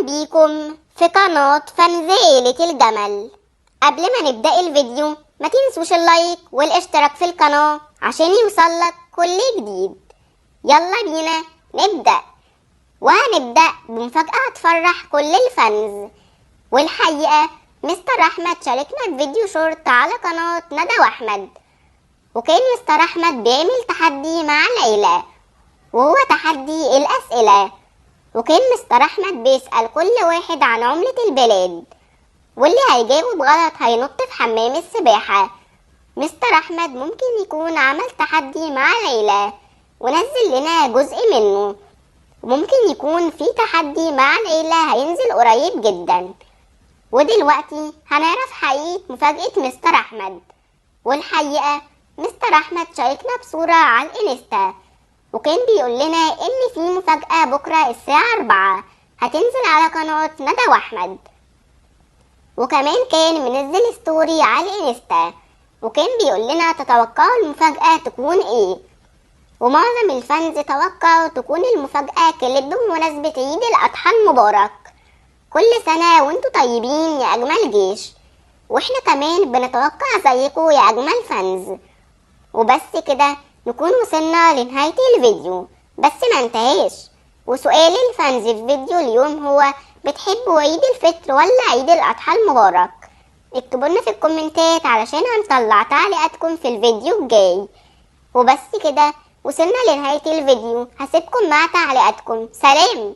بيكم في قناة فانز عيلة الجمل. قبل ما نبدأ الفيديو ما تنسوش اللايك والاشتراك في القناة عشان يوصلك كل جديد. يلا بينا نبدأ، وهنبدأ بمفاجأة تفرح كل الفانز. والحقيقة مستر أحمد شاركنا في فيديو شورت على قناة ندى وأحمد، وكان مستر أحمد بيعمل تحدي مع العيلة وهو تحدي الأسئلة، وكان مستر أحمد بيسأل كل واحد عن عملة البلاد، واللي هيجاوب غلط هينط في حمام السباحة. مستر أحمد ممكن يكون عمل تحدي مع العيلة ونزل لنا جزء منه، وممكن يكون في تحدي مع العيلة هينزل قريب جدا. ودلوقتي هنعرف حقيقة مفاجأة مستر أحمد. والحقيقة مستر أحمد شاركنا بصورة على الانستا، وكان بيقول لنا ان في مفاجأة بكرة الساعة 4 هتنزل على قناة ندى وأحمد، وكمان كان منزل ستوري على الانستا وكان بيقول لنا تتوقعوا المفاجأة تكون ايه. ومعظم الفانز توقعوا تكون المفاجأة كليب بمناسبة عيد الأضحى المبارك. كل سنة وانتوا طيبين يا أجمل جيش، واحنا كمان بنتوقع زيكم يا أجمل فانز. وبس كده نكون وصلنا لنهاية الفيديو، بس ما انتهاش. وسؤال الفانز في فيديو اليوم هو: بتحبوا عيد الفطر ولا عيد الأضحى المبارك؟ اكتبوا لنا في الكومنتات علشان هنطلع تعليقاتكم في الفيديو الجاي. وبس كده وصلنا لنهاية الفيديو، هسيبكم مع تعليقاتكم. سلام.